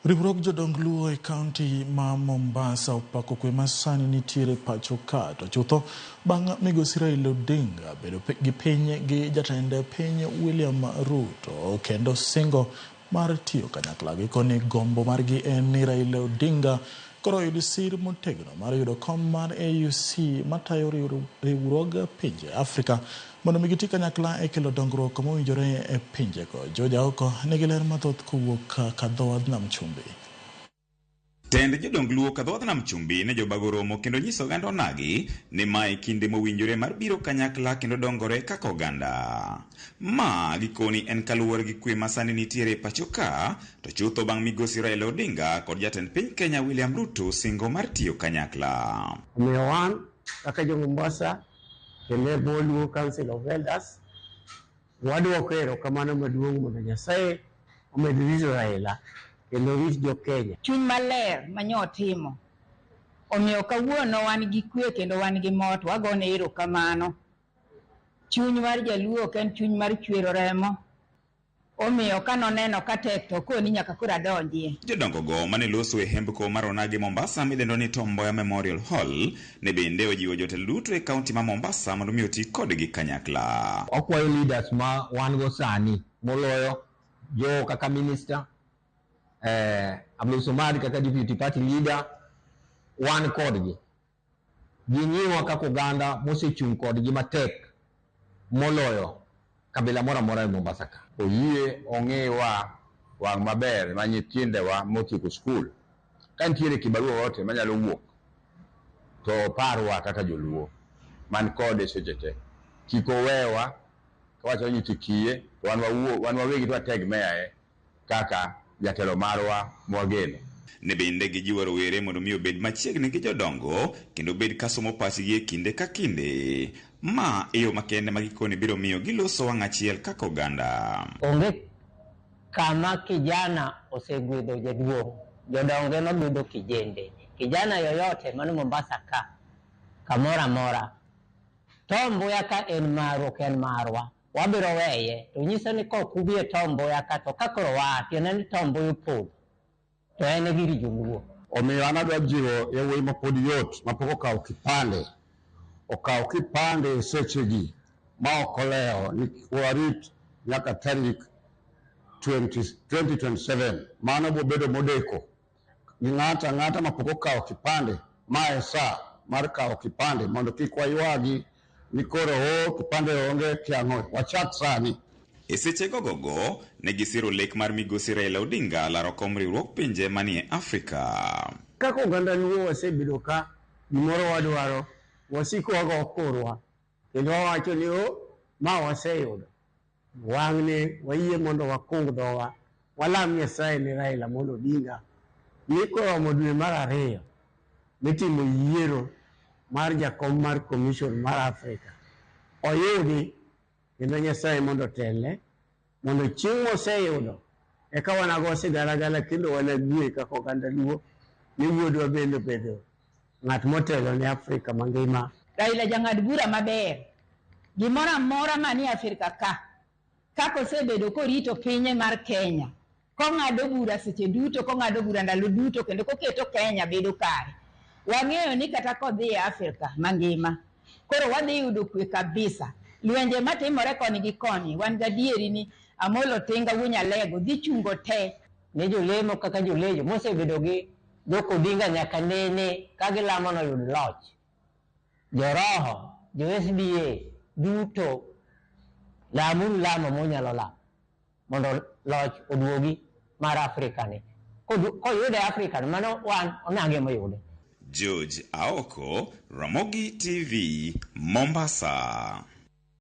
Riwruok jodong luo e kaunti ma Mombasa opako kwe masani nitiere pacho ka to chutho bang' migosi Raila Odinga bedo gi piny gi jatend piny William Ruto kendo singo mar tiyo kanyakla gi koni gombo margi en ni Raila Odinga koro yud sir motegno mar yudo kom mar AUC matayo riwruog pinje Afrika mondo migiti kanyakla e kelo dongruok mowinjore e pinjego. Joja oko nigi ler mathoth kowuok kadhowadh nam chumbi. Tend jodong luo kadhowadh nam chumbi ne jobago romo kendo nyiso oganda onagi ni mae kinde mowinjore mar biro kanyakla kendo dongore kaka oganda. Ma gikoni en kaluwore gi kwe masani nitiere pacho ka to chutho bang' migosi Raila Odinga kod jatend piny Kenya William Ruto singo mar tiyo kanyakla. Omiyo wan kaka jo Mombasa kendo Luo Council of Elders wadwoko erokamano maduong' mondo Nyasaye omed rito Raila kendo rit jo Kenya. Chuny maler manyo timo omiyo kawuono wan gi kwe kendo wan gi mot wagone erokamano. Chuny mar jaluo ken chuny mar chwero remo omiyo kanoneno katek to koni nyaka kura donjie. Jodongo go mane loso e hembko mar Onagi Mombasa midendo ni Tom Mboya Memorial Hall ne bende ojiwo jotelo duto e kaunti ma Mombasa mondo mi oti kodgi kanyakla. Okwayo leaders ma wan go sani moloyo jo kaka minister Abdul Somad kaka deputy party leader wan kodgi. Ginyiwa kaka oganda mosechung kodgi matek moloyo kabila mora mora e Mombasa ka. Oyie ong'ewa wang' maber ma nyithindewa motieko skul ka nitiere kibarua wote manyalo wuok to parwa kaka joluo man kode seche te. Kik owewa kawacho ni tikie wan wawegi to wateg meyae kaka jatelo marwa mwageno. Ne bende gijiwo rowere mondo mi obed machiegni gi jodongo kendo bed kasomo pachgi e kinde ka kinde. Ma iyo makende magikoni biro miyo giloso wang' achiel kaka oganda. Onge kama kijana osegwedho jaduong', jodongo nogwedho kijende. Kijana yoyote mano Mombasa ka kamora mora Tom Mboya ka en maru ok en marwa wabiro weye to nyiso ni kok ubie Tom Mboya ka to kakoro wa tiene ni Tom Mboya pod to en giri joluo. Omiyo an adwa jiwo yawuoyi mapod yot mapok okawo kipande sechegi ma ok olewo ni warit nyaka tarik 2027 mano bobedo modeko ni ng'ata mapok okawo kipande mae saa mar kawo kipande mondo kik waywagi ni koro kipande onge kiang'o wachak sani. E seche gogogo ne gisiro lek mar migosi Raila Odinga laro kom riwruok pinje manie Afrika. Kaka oganda luo wasebedo ka gimoro wadwaro wasiko wago korwa kendo wawacho ni ma waseyudo wang'ne wayie mondo wakung dhowa walam Nyasaye ni Raila mondo Odinga ni koromo dwe mar 2 mitimo yiero mar jakom mar Commission mar Afrika oyudi kendo Nyasaye mondo telle mondo chieng' moseyudo eka wanago sigala kendo wanagwe kaka oganda luo ni wuodwa bende bedo ng'at motelo ni Afrika mangima. Raila jang'ad bura maber gimoro amora mani Afrika ka kako osebedo korito pinye mar Kenya kong'ado bura seche duto kong'ado bura ndalo duto kendo koketo Kenya bedo kare. Wang'eyo ni kata kodhi e Afrika mangima koro wadhi yudo kwe kabisa. Lwenje matimore koni gi koni wan gadieri ni Amolo Tinga Wunyalego dhi chungo te ne jolemo kaka jolejo mosebedo gi Joko Odinga nyaka nene kagilamo no yud loch. Joroho, jo SDA duto lamo monyalo lamo mondo loch oduogi mar Afrika ni. Koyude Afrika mano wan onage moyude. George Aoko, Ramogi TV, Mombasa.